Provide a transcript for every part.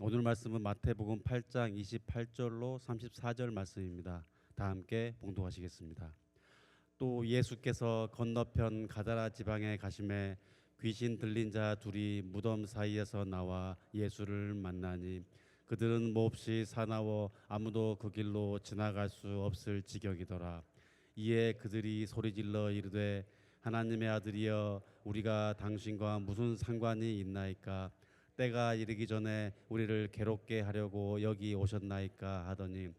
오늘 말씀은 마태복음 8장 28절로 34절 말씀입니다. 다 함께 봉독하시겠습니다. 또 예수께서 건너편 가다라 지방에 가심에 귀신 들린 자 둘이 무덤 사이에서 나와 예수를 만나니 그들은 몹시 사나워 아무도 그 길로 지나갈 수 없을 지경이더라. 이에 그들이 소리질러 이르되 하나님의 아들이여 우리가 당신과 무슨 상관이 있나이까? 때가 이르기 전에 우리를 괴롭게 하려고 여기 오셨나이까 하더니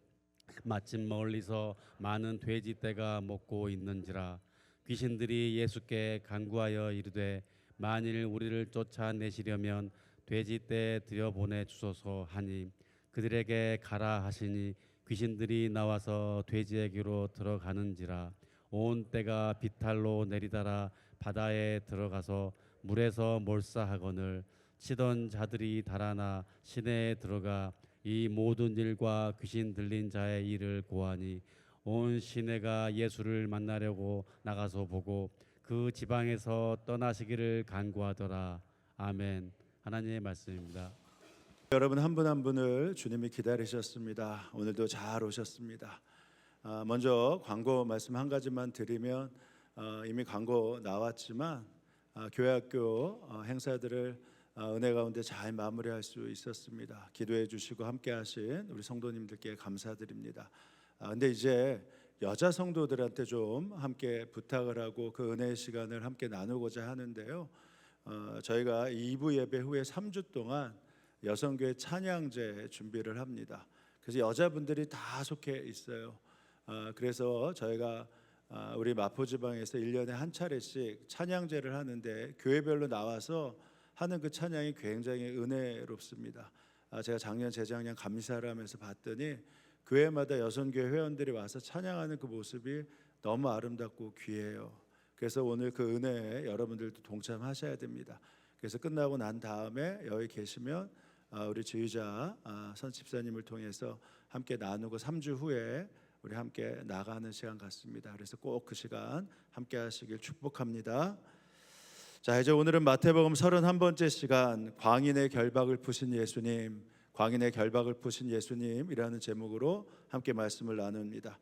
마침 멀리서 많은 돼지떼가 먹고 있는지라. 귀신들이 예수께 간구하여 이르되 만일 우리를 쫓아내시려면 돼지떼 들여보내 주소서 하니 그들에게 가라 하시니 귀신들이 나와서 돼지에게로 들어가는지라. 온 떼가 비탈로 내리달아 바다에 들어가서 물에서 몰사하거늘 치던 자들이 달아나 시내에 들어가 이 모든 일과 귀신 들린 자의 일을 고하니 온 시내가 예수를 만나려고 나가서 보고 그 지방에서 떠나시기를 간구하더라. 아멘. 하나님의 말씀입니다. 여러분 한 분 한 분을 주님이 기다리셨습니다. 오늘도 잘 오셨습니다. 먼저 광고 말씀 한 가지만 드리면 이미 광고 나왔지만 교회학교 행사들을 은혜 가운데 잘 마무리할 수 있었습니다. 기도해 주시고 함께 하신 우리 성도님들께 감사드립니다. 근데 이제 여자 성도들한테 좀 함께 부탁을 하고 그 은혜의 시간을 함께 나누고자 하는데요. 저희가 2부 예배 후에 3주 동안 여성교회 찬양제 준비를 합니다. 그래서 여자분들이 다 속해 있어요. 그래서 저희가 우리 마포지방에서 1년에 한 차례씩 찬양제를 하는데 교회별로 나와서 하는 그 찬양이 굉장히 은혜롭습니다. 제가 작년 재작년 감리사를 하면서 봤더니 교회마다 여성교회 회원들이 와서 찬양하는 그 모습이 너무 아름답고 귀해요. 그래서 오늘 그 은혜에 여러분들도 동참하셔야 됩니다. 그래서 끝나고 난 다음에 여기 계시면 우리 지휘자 선 집사님을 통해서 함께 나누고 3주 후에 우리 함께 나가는 시간 같습니다. 그래서 꼭 그 시간 함께 하시길 축복합니다. 자, 이제 오늘은 마태복음 31번째 시간 광인의 결박을 푸신 예수님, 광인의 결박을 푸신 예수님이라는 제목으로 함께 말씀을 나눕니다.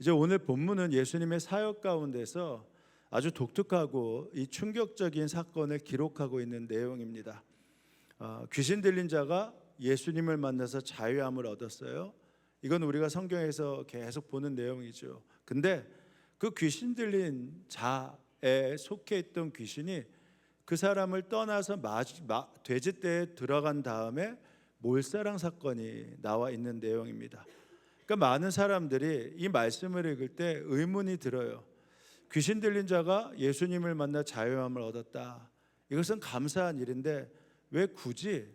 이제 오늘 본문은 예수님의 사역 가운데서 아주 독특하고 이 충격적인 사건을 기록하고 있는 내용입니다. 귀신 들린 자가 예수님을 만나서 자유함을 얻었어요. 이건 우리가 성경에서 계속 보는 내용이죠. 근데 그 귀신 들린 자에 속해 있던 귀신이 그 사람을 떠나서 돼지떼에 들어간 다음에 몰사랑 사건이 나와 있는 내용입니다. 그러니까 많은 사람들이 이 말씀을 읽을 때 의문이 들어요. 귀신 들린 자가 예수님을 만나 자유함을 얻었다. 이것은 감사한 일인데 왜 굳이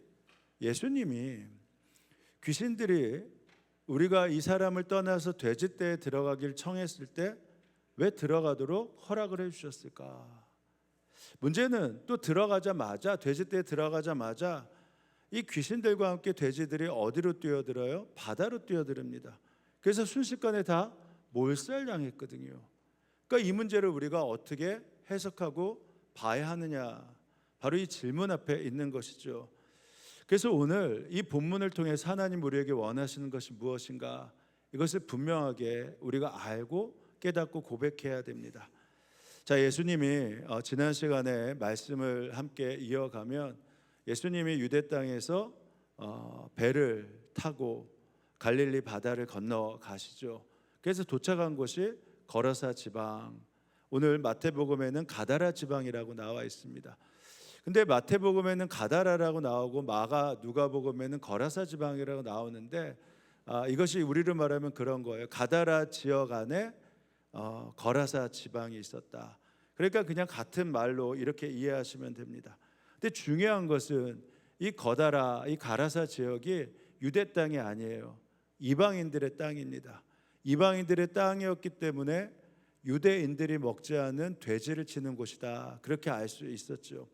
예수님이 귀신들이 우리가 이 사람을 떠나서 돼지떼에 들어가길 청했을 때 왜 들어가도록 허락을 해주셨을까? 문제는 또 들어가자마자 돼지떼에 들어가자마자 이 귀신들과 함께 돼지들이 어디로 뛰어들어요? 바다로 뛰어듭니다. 그래서 순식간에 다 몰살당했거든요. 그러니까 이 문제를 우리가 어떻게 해석하고 봐야 하느냐, 바로 이 질문 앞에 있는 것이죠. 그래서 오늘 이 본문을 통해서 하나님 우리에게 원하시는 것이 무엇인가, 이것을 분명하게 우리가 알고 깨닫고 고백해야 됩니다. 자, 예수님이 지난 시간에 말씀을 함께 이어가면 예수님이 유대 땅에서 배를 타고 갈릴리 바다를 건너 가시죠. 그래서 도착한 곳이 거라사 지방, 오늘 마태복음에는 가다라 지방이라고 나와 있습니다. 근데 마태복음에는 가다라라고 나오고 누가복음에는 거라사 지방이라고 나오는데 이것이 우리로 말하면 그런 거예요. 가다라 지역 안에 거라사 지방이 있었다. 그러니까 그냥 같은 말로 이렇게 이해하시면 됩니다. 근데 중요한 것은 이 가라사 지역이 유대 땅이 아니에요. 이방인들의 땅입니다. 이방인들의 땅이었기 때문에 유대인들이 먹지 않은 돼지를 치는 곳이다. 그렇게 알 수 있었죠.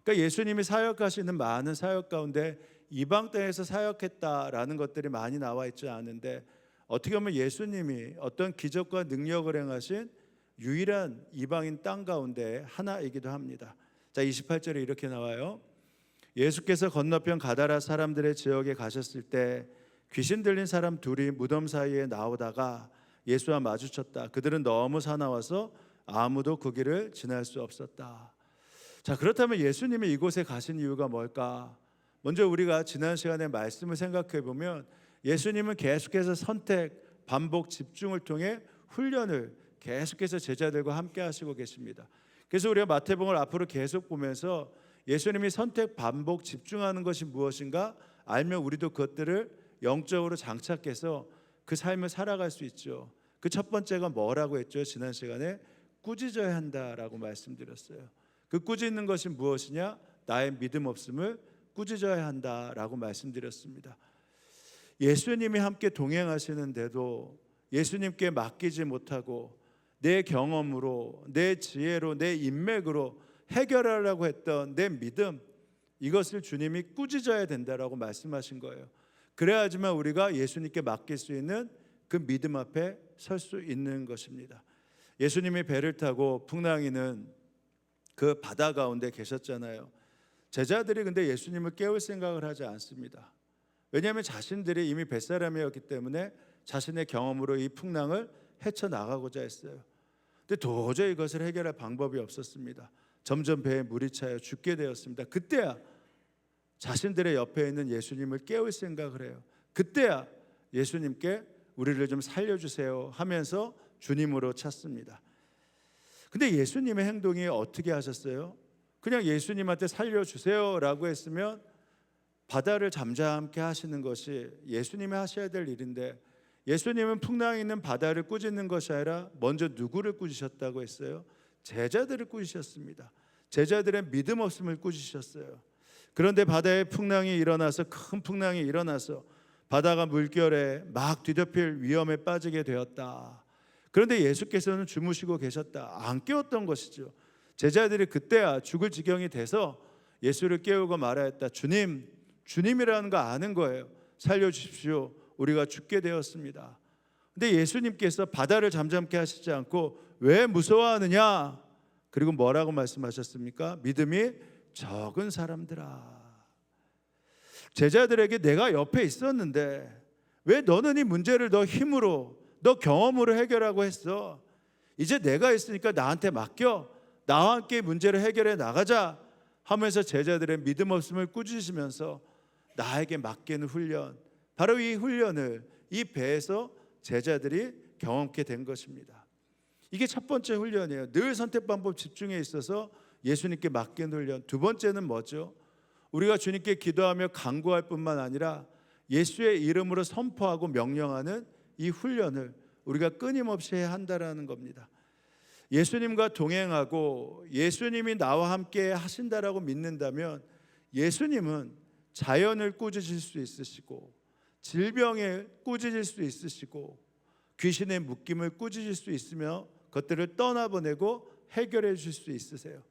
그러니까 예수님이 사역하시는 많은 사역 가운데 이방 땅에서 사역했다라는 것들이 많이 나와 있지 않은데, 어떻게 보면 예수님이 어떤 기적과 능력을 행하신 유일한 이방인 땅 가운데 하나이기도 합니다. 자, 28절에 이렇게 나와요. 예수께서 건너편 가다라 사람들의 지역에 가셨을 때 귀신 들린 사람 둘이 무덤 사이에 나오다가 예수와 마주쳤다. 그들은 너무 사나워서 아무도 그 길을 지날 수 없었다. 자, 그렇다면 예수님이 이곳에 가신 이유가 뭘까? 먼저 우리가 지난 시간에 말씀을 생각해 보면 예수님은 계속해서 선택, 반복, 집중을 통해 훈련을 계속해서 제자들과 함께 하시고 계십니다. 그래서 우리가 마태복음을 앞으로 계속 보면서 예수님이 선택, 반복, 집중하는 것이 무엇인가 알면 우리도 그것들을 영적으로 장착해서 그 삶을 살아갈 수 있죠. 그 첫 번째가 뭐라고 했죠? 지난 시간에 꾸짖어야 한다라고 말씀드렸어요. 그 꾸짖는 것이 무엇이냐? 나의 믿음 없음을 꾸짖어야 한다라고 말씀드렸습니다. 예수님이 함께 동행하시는데도 예수님께 맡기지 못하고 내 경험으로, 내 지혜로, 내 인맥으로 해결하려고 했던 내 믿음, 이것을 주님이 꾸짖어야 된다라고 말씀하신 거예요. 그래야지만 우리가 예수님께 맡길 수 있는 그 믿음 앞에 설 수 있는 것입니다. 예수님이 배를 타고 풍랑이는 그 바다 가운데 계셨잖아요. 제자들이 근데 예수님을 깨울 생각을 하지 않습니다. 왜냐하면 자신들이 이미 뱃사람이었기 때문에 자신의 경험으로 이 풍랑을 헤쳐나가고자 했어요. 근데 도저히 이것을 해결할 방법이 없었습니다. 점점 배에 물이 차여 죽게 되었습니다. 그때야 자신들의 옆에 있는 예수님을 깨울 생각을 해요. 그때야 예수님께 우리를 좀 살려주세요 하면서 주님으로 찾습니다. 근데 예수님의 행동이 어떻게 하셨어요? 그냥 예수님한테 살려주세요 라고 했으면 바다를 잠잠케 하시는 것이 예수님이 하셔야 될 일인데, 예수님은 풍랑이 있는 바다를 꾸짖는 것이 아니라 먼저 누구를 꾸짖으셨다고 했어요? 제자들을 꾸짖으셨습니다. 제자들의 믿음 없음을 꾸짖으셨어요. 그런데 바다에 풍랑이 일어나서, 큰 풍랑이 일어나서 바다가 물결에 막 뒤덮일 위험에 빠지게 되었다. 그런데 예수께서는 주무시고 계셨다. 안 깨웠던 것이죠. 제자들이 그때야 죽을 지경이 돼서 예수를 깨우고 말하였다. 주님, 주님이라는 거 아는 거예요. 살려주십시오. 우리가 죽게 되었습니다. 근데 예수님께서 바다를 잠잠케 하시지 않고 왜 무서워하느냐? 그리고 뭐라고 말씀하셨습니까? 믿음이 적은 사람들아. 제자들에게 내가 옆에 있었는데 왜 너는 이 문제를 너 힘으로, 너 경험으로 해결하고 했어? 이제 내가 있으니까 나한테 맡겨. 나와 함께 문제를 해결해 나가자 하면서 제자들의 믿음 없음을 꾸짖으시면서 나에게 맡기는 훈련, 바로 이 훈련을 이 배에서 제자들이 경험케 된 것입니다. 이게 첫 번째 훈련이에요. 늘 선택, 방법, 집중에 있어서 예수님께 맡기는 훈련. 두 번째는 뭐죠? 우리가 주님께 기도하며 간구할 뿐만 아니라 예수의 이름으로 선포하고 명령하는 이 훈련을 우리가 끊임없이 해야 한다라는 겁니다. 예수님과 동행하고 예수님이 나와 함께 하신다라고 믿는다면 예수님은 자연을 꾸짖을 수 있으시고 질병에 꾸짖을 수 있으시고 귀신의 묶임을 꾸짖을 수 있으며 그것들을 떠나보내고 해결해 주실 수 있으세요.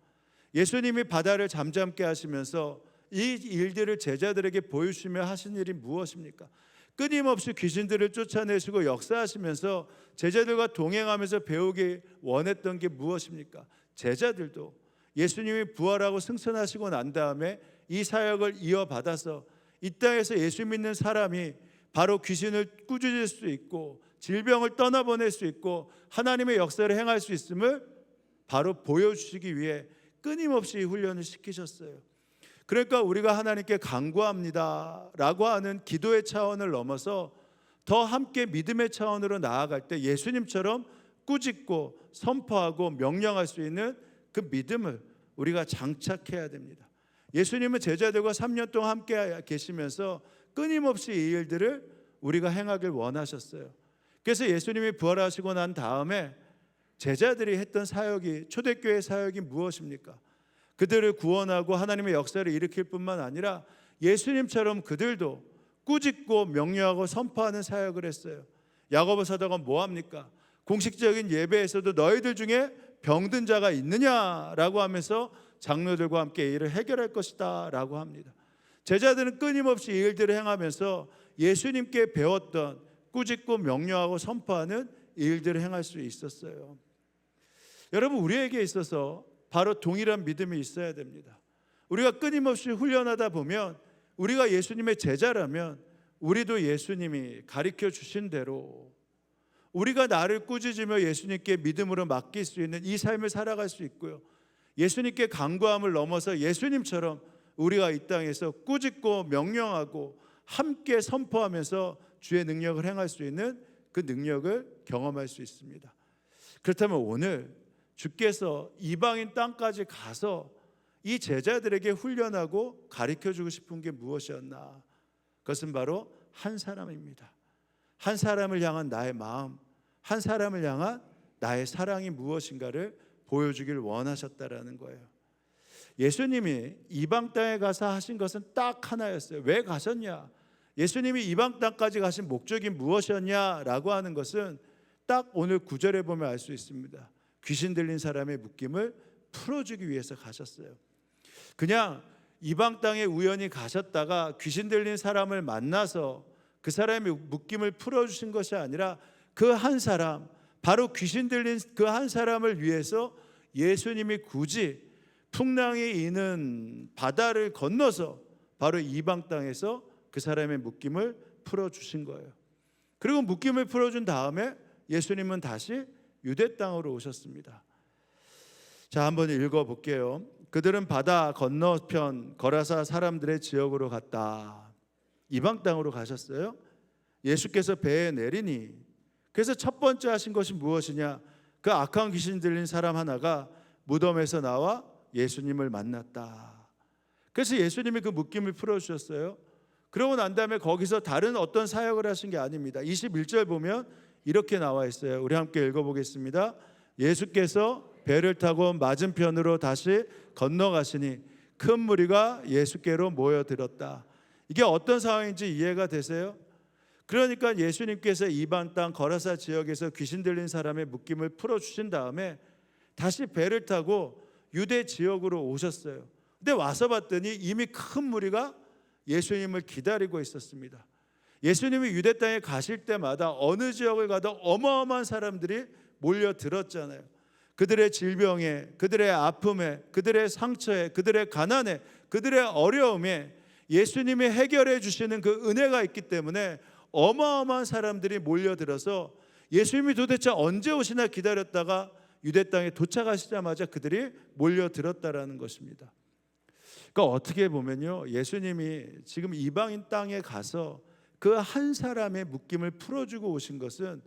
예수님이 바다를 잠잠케 하시면서 이 일들을 제자들에게 보여주시며 하신 일이 무엇입니까? 끊임없이 귀신들을 쫓아내시고 역사하시면서 제자들과 동행하면서 배우기 원했던 게 무엇입니까? 제자들도 예수님이 부활하고 승천하시고 난 다음에 이 사역을 이어받아서 이 땅에서 예수 믿는 사람이 바로 귀신을 꾸짖을 수 있고 질병을 떠나보낼 수 있고 하나님의 역사를 행할 수 있음을 바로 보여주시기 위해 끊임없이 훈련을 시키셨어요. 그러니까 우리가 하나님께 간구합니다 라고 하는 기도의 차원을 넘어서 더 함께 믿음의 차원으로 나아갈 때 예수님처럼 꾸짖고 선포하고 명령할 수 있는 그 믿음을 우리가 장착해야 됩니다. 예수님은 제자들과 3년 동안 함께 계시면서 끊임없이 이 일들을 우리가 행하길 원하셨어요. 그래서 예수님이 부활하시고 난 다음에 제자들이 했던 사역이, 초대교회 사역이 무엇입니까? 그들을 구원하고 하나님의 역사를 일으킬 뿐만 아니라 예수님처럼 그들도 꾸짖고 명령하고 선포하는 사역을 했어요. 야고보 사도가 뭐합니까? 공식적인 예배에서도 너희들 중에 병든 자가 있느냐라고 하면서 장로들과 함께 이 일을 해결할 것이다 라고 합니다. 제자들은 끊임없이 이 일들을 행하면서 예수님께 배웠던 꾸짖고 명령하고 선포하는 이 일들을 행할 수 있었어요. 여러분, 우리에게 있어서 바로 동일한 믿음이 있어야 됩니다. 우리가 끊임없이 훈련하다 보면 우리가 예수님의 제자라면 우리도 예수님이 가르쳐 주신 대로 우리가 나를 꾸짖으며 예수님께 믿음으로 맡길 수 있는 이 삶을 살아갈 수 있고요. 예수님께 간구함을 넘어서 예수님처럼 우리가 이 땅에서 꾸짖고 명령하고 함께 선포하면서 주의 능력을 행할 수 있는 그 능력을 경험할 수 있습니다. 그렇다면 오늘 주께서 이방인 땅까지 가서 이 제자들에게 훈련하고 가르쳐주고 싶은 게 무엇이었나? 그것은 바로 한 사람입니다. 한 사람을 향한 나의 마음, 한 사람을 향한 나의 사랑이 무엇인가를 보여주길 원하셨다라는 거예요. 예수님이 이방 땅에 가서 하신 것은 딱 하나였어요. 왜 가셨냐? 예수님이 이방 땅까지 가신 목적이 무엇이었냐라고 하는 것은 딱 오늘 9절에 보면 알 수 있습니다. 귀신 들린 사람의 묶임을 풀어주기 위해서 가셨어요. 그냥 이방 땅에 우연히 가셨다가 귀신 들린 사람을 만나서 그 사람의 묶임을 풀어주신 것이 아니라 그 한 사람, 바로 귀신 들린 그 한 사람을 위해서 예수님이 굳이 풍랑이 있는 바다를 건너서 바로 이방 땅에서 그 사람의 묶임을 풀어주신 거예요. 그리고 묶임을 풀어준 다음에 예수님은 다시 유대 땅으로 오셨습니다. 자, 한번 읽어볼게요. 그들은 바다 건너편 거라사 사람들의 지역으로 갔다. 이방 땅으로 가셨어요. 예수께서 배에 내리니, 그래서 첫 번째 하신 것이 무엇이냐? 그 악한 귀신 들린 사람 하나가 무덤에서 나와 예수님을 만났다. 그래서 예수님이 그 묶임을 풀어주셨어요. 그러고 난 다음에 거기서 다른 어떤 사역을 하신 게 아닙니다. 21절 보면 이렇게 나와 있어요. 우리 함께 읽어보겠습니다. 예수께서 배를 타고 맞은편으로 다시 건너가시니 큰 무리가 예수께로 모여들었다. 이게 어떤 상황인지 이해가 되세요? 그러니까 예수님께서 이방 땅 거라사 지역에서 귀신 들린 사람의 묶임을 풀어주신 다음에 다시 배를 타고 유대 지역으로 오셨어요. 근데 와서 봤더니 이미 큰 무리가 예수님을 기다리고 있었습니다. 예수님이 유대 땅에 가실 때마다 어느 지역을 가도 어마어마한 사람들이 몰려들었잖아요. 그들의 질병에, 그들의 아픔에, 그들의 상처에, 그들의 가난에, 그들의 어려움에 예수님이 해결해 주시는 그 은혜가 있기 때문에 어마어마한 사람들이 몰려들어서 예수님이 도대체 언제 오시나 기다렸다가 유대 땅에 도착하시자마자 그들이 몰려들었다라는 것입니다. 그러니까 어떻게 보면요, 예수님이 지금 이방인 땅에 가서 그 한 사람의 묶임을 풀어주고 오신 것은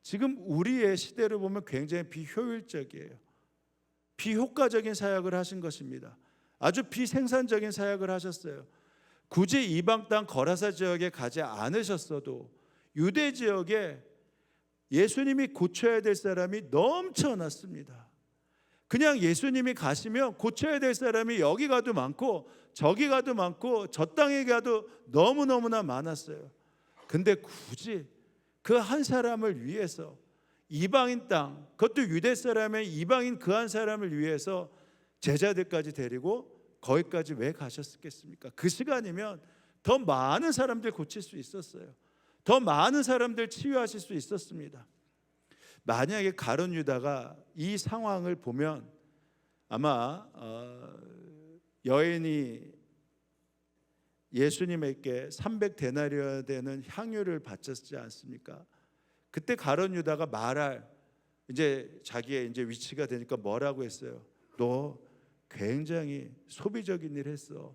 지금 우리의 시대를 보면 굉장히 비효율적이에요. 비효과적인 사역을 하신 것입니다. 아주 비생산적인 사역을 하셨어요. 굳이 이방 땅 거라사 지역에 가지 않으셨어도 유대 지역에 예수님이 고쳐야 될 사람이 넘쳐났습니다. 그냥 예수님이 가시면 고쳐야 될 사람이 여기 가도 많고 저기 가도 많고 저 땅에 가도 너무너무나 많았어요. 근데 굳이 그 한 사람을 위해서 이방인 땅, 그것도 유대 사람의 이방인 그 한 사람을 위해서 제자들까지 데리고 거기까지 왜 가셨겠습니까? 그 시간이면 더 많은 사람들 고칠 수 있었어요. 더 많은 사람들 치유하실 수 있었습니다. 만약에 가룟 유다가 이 상황을 보면 아마 여인이 예수님에게 300데나리온이 되는 향유를 바쳤지 않습니까? 그때 가룟 유다가 말할 이제 자기의 이제 위치가 되니까 뭐라고 했어요? 너 굉장히 소비적인 일 했어.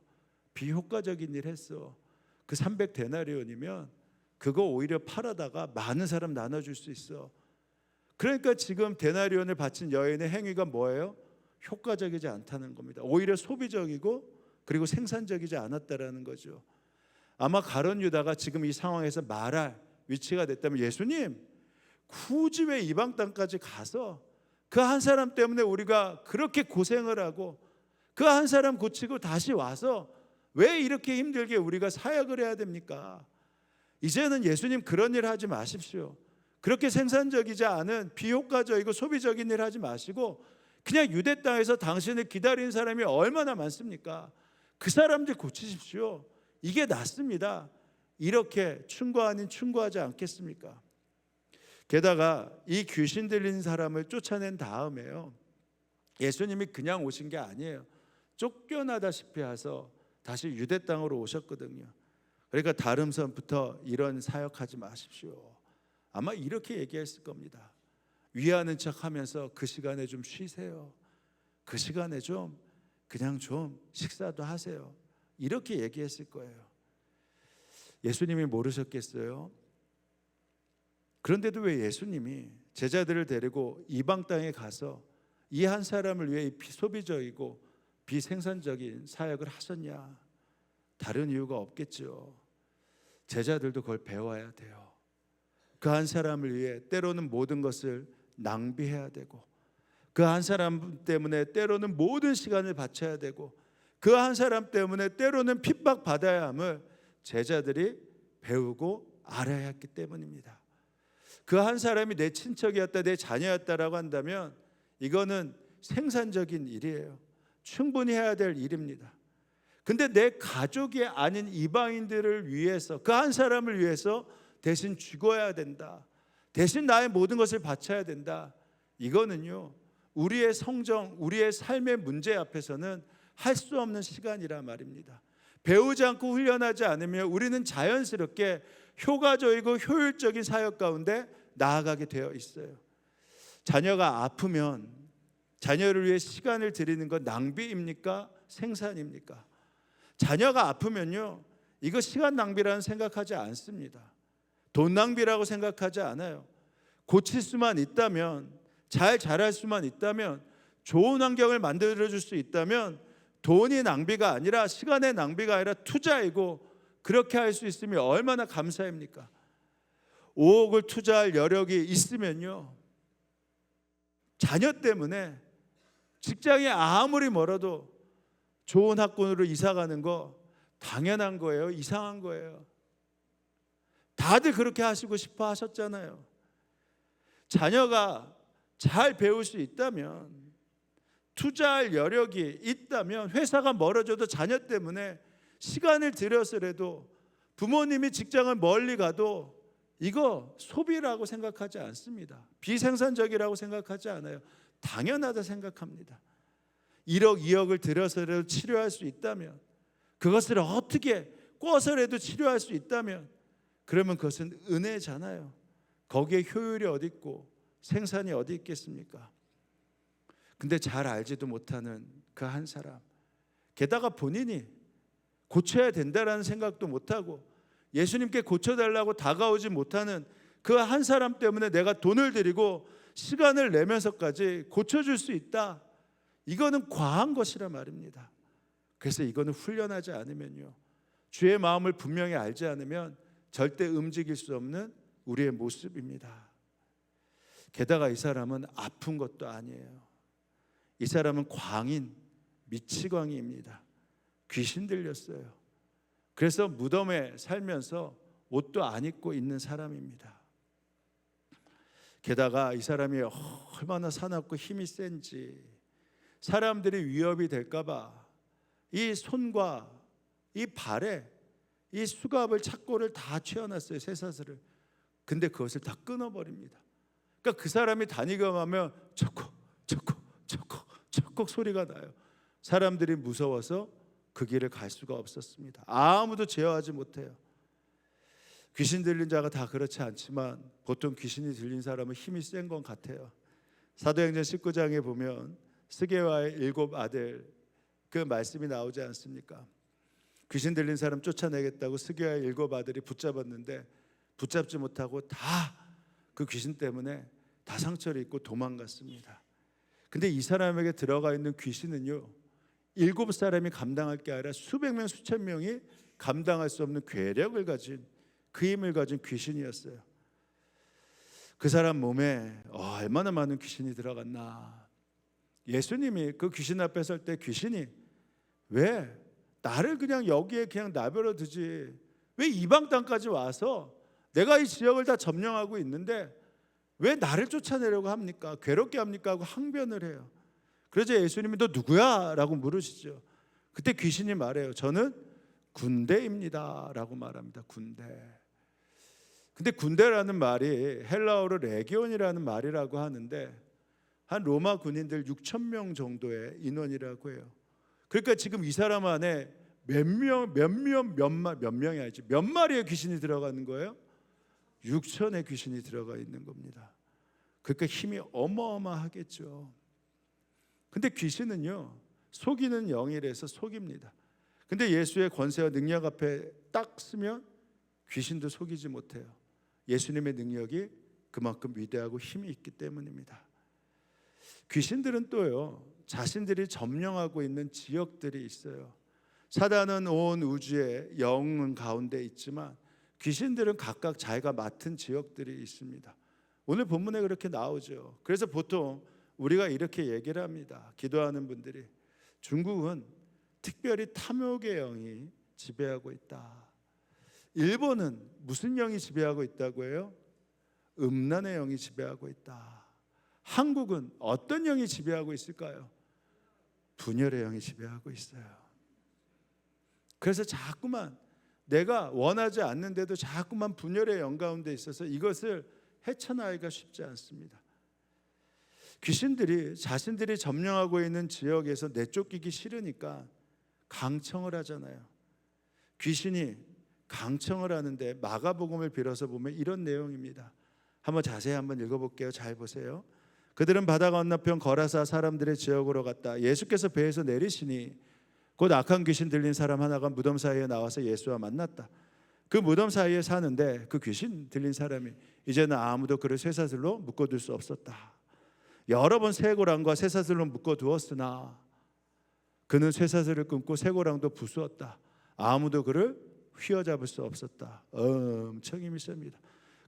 비효과적인 일 했어. 그 300데나리온이면 그거 오히려 팔아다가 많은 사람 나눠줄 수 있어. 그러니까 지금 데나리온을 바친 여인의 행위가 뭐예요? 효과적이지 않다는 겁니다. 오히려 소비적이고 그리고 생산적이지 않았다라는 거죠. 아마 가룟 유다가 지금 이 상황에서 말할 위치가 됐다면 예수님, 굳이 왜 이방 땅까지 가서 그 한 사람 때문에 우리가 그렇게 고생을 하고 그 한 사람 고치고 다시 와서 왜 이렇게 힘들게 우리가 사역을 해야 됩니까? 이제는 예수님 그런 일 하지 마십시오. 그렇게 생산적이지 않은 비효과적이고 소비적인 일 하지 마시고 그냥 유대 땅에서 당신을 기다리는 사람이 얼마나 많습니까? 그 사람들 고치십시오. 이게 낫습니다. 이렇게 충고 아닌 충고하지 않겠습니까? 게다가 이 귀신 들린 사람을 쫓아낸 다음에요, 예수님이 그냥 오신 게 아니에요. 쫓겨나다시피 해서 다시 유대 땅으로 오셨거든요. 그러니까 다름선부터 이런 사역하지 마십시오. 아마 이렇게 얘기했을 겁니다. 위하는 척하면서 그 시간에 좀 쉬세요. 그 시간에 좀 그냥 좀 식사도 하세요. 이렇게 얘기했을 거예요. 예수님이 모르셨겠어요? 그런데도 왜 예수님이 제자들을 데리고 이방 땅에 가서 이 한 사람을 위해 비소비적이고 비생산적인 사역을 하셨냐? 다른 이유가 없겠죠. 제자들도 그걸 배워야 돼요. 그 한 사람을 위해 때로는 모든 것을 낭비해야 되고, 그 한 사람 때문에 때로는 모든 시간을 바쳐야 되고, 그 한 사람 때문에 때로는 핍박받아야 함을 제자들이 배우고 알아야 했기 때문입니다. 그 한 사람이 내 친척이었다, 내 자녀였다라고 한다면 이거는 생산적인 일이에요. 충분히 해야 될 일입니다. 근데 내 가족이 아닌 이방인들을 위해서, 그 한 사람을 위해서 대신 죽어야 된다, 대신 나의 모든 것을 바쳐야 된다, 이거는요 우리의 성정, 우리의 삶의 문제 앞에서는 할 수 없는 시간이라 말입니다. 배우지 않고 훈련하지 않으면 우리는 자연스럽게 효과적이고 효율적인 사역 가운데 나아가게 되어 있어요. 자녀가 아프면 자녀를 위해 시간을 드리는 건 낭비입니까? 생산입니까? 자녀가 아프면요 이거 시간 낭비라는 생각하지 않습니다. 돈 낭비라고 생각하지 않아요. 고칠 수만 있다면, 잘 자랄 수만 있다면, 좋은 환경을 만들어줄 수 있다면 돈이 낭비가 아니라, 시간의 낭비가 아니라 투자이고, 그렇게 할 수 있으면 얼마나 감사합니까? 5억을 투자할 여력이 있으면요 자녀 때문에 직장이 아무리 멀어도 좋은 학군으로 이사가는 거 당연한 거예요? 이상한 거예요? 다들 그렇게 하시고 싶어 하셨잖아요. 자녀가 잘 배울 수 있다면, 투자할 여력이 있다면, 회사가 멀어져도 자녀 때문에 시간을 들여서라도, 부모님이 직장을 멀리 가도 이거 소비라고 생각하지 않습니다. 비생산적이라고 생각하지 않아요. 당연하다 생각합니다. 1억, 2억을 들여서라도 치료할 수 있다면, 그것을 어떻게 꿔서라도 치료할 수 있다면, 그러면 그것은 은혜잖아요. 거기에 효율이 어디 있고 생산이 어디 있겠습니까? 근데 잘 알지도 못하는 그 한 사람, 게다가 본인이 고쳐야 된다라는 생각도 못하고 예수님께 고쳐달라고 다가오지 못하는 그 한 사람 때문에 내가 돈을 들이고 시간을 내면서까지 고쳐줄 수 있다, 이거는 과한 것이라 말입니다. 그래서 이거는 훈련하지 않으면요, 주의 마음을 분명히 알지 않으면 절대 움직일 수 없는 우리의 모습입니다. 게다가 이 사람은 아픈 것도 아니에요. 이 사람은 광인, 미치광이입니다. 귀신 들렸어요. 그래서 무덤에 살면서 옷도 안 입고 있는 사람입니다. 게다가 이 사람이 얼마나 사납고 힘이 센지, 사람들이 위협이 될까 봐 이 손과 이 발에 이 수갑을, 착고를 다 채워놨어요, 쇠사슬을. 근데 그것을 다 끊어버립니다. 그러니까 그 사람이 다니고 하면 척콕 척콕 척콕 척콕 소리가 나요. 사람들이 무서워서 그 길을 갈 수가 없었습니다. 아무도 제어하지 못해요. 귀신 들린 자가 다 그렇지 않지만 보통 귀신이 들린 사람은 힘이 센 건 같아요. 사도행전 19장에 보면 스게와의 7 아들, 그 말씀이 나오지 않습니까? 귀신 들린 사람 쫓아내겠다고 스게와의 7 아들이 붙잡았는데 붙잡지 못하고 다 그 귀신 때문에 다 상처를 입고 도망갔습니다. 근데 이 사람에게 들어가 있는 귀신은요 7사람이 감당할 게 아니라 수백 명, 수천 명이 감당할 수 없는 괴력을 가진, 그 힘을 가진 귀신이었어요. 그 사람 몸에 얼마나 많은 귀신이 들어갔나. 예수님이 그 귀신 앞에 설 때 귀신이 왜 나를 그냥 여기에 그냥 나벼러 두지, 왜 이방 땅까지 와서 내가 이 지역을 다 점령하고 있는데 왜 나를 쫓아내려고 합니까? 괴롭게 합니까? 하고 항변을 해요. 그래서 예수님이 너 누구야? 라고 물으시죠. 그때 귀신이 말해요. 저는 군대입니다 라고 말합니다. 군대. 근데 군대라는 말이 헬라어로 레기온이라는 말이라고 하는데 한 로마 군인들 6,000명 정도의 인원이라고 해요. 그러니까 지금 이 사람 안에 몇 명이 아니지 몇 마리의 귀신이 들어가는 거예요? 6천의 귀신이 들어가 있는 겁니다. 그러니까 힘이 어마어마하겠죠. 근데 귀신은요, 속이는 영이라서 속입니다. 근데 예수의 권세와 능력 앞에 딱 쓰면 귀신도 속이지 못해요. 예수님의 능력이 그만큼 위대하고 힘이 있기 때문입니다. 귀신들은 또요, 자신들이 점령하고 있는 지역들이 있어요. 사단은 온 우주에 영은 가운데 있지만 귀신들은 각각 자기가 맡은 지역들이 있습니다. 오늘 본문에 그렇게 나오죠. 그래서 보통 우리가 이렇게 얘기를 합니다. 기도하는 분들이 중국은 특별히 탐욕의 영이 지배하고 있다. 일본은 무슨 영이 지배하고 있다고 해요? 음란의 영이 지배하고 있다. 한국은 어떤 영이 지배하고 있을까요? 분열의 영이 지배하고 있어요. 그래서 자꾸만 내가 원하지 않는데도 자꾸만 분열의 영 가운데 있어서 이것을 헤쳐나가기가 쉽지 않습니다. 귀신들이 자신들이 점령하고 있는 지역에서 내쫓기기 싫으니까 강청을 하잖아요. 귀신이 강청을 하는데 마가복음을 빌어서 보면 이런 내용입니다. 한번 자세히 한번 읽어볼게요. 잘 보세요. 그들은 바다 건너편 거라사 사람들의 지역으로 갔다. 예수께서 배에서 내리시니 곧 악한 귀신 들린 사람 하나가 무덤 사이에 나와서 예수와 만났다. 그 무덤 사이에 사는데 그 귀신 들린 사람이 이제는 아무도 그를 쇠사슬로 묶어둘 수 없었다. 여러 번 쇠고랑과 쇠사슬로 묶어두었으나 그는 쇠사슬을 끊고 쇠고랑도 부수었다. 아무도 그를 휘어잡을 수 없었다. 엄청 힘이 셉니다.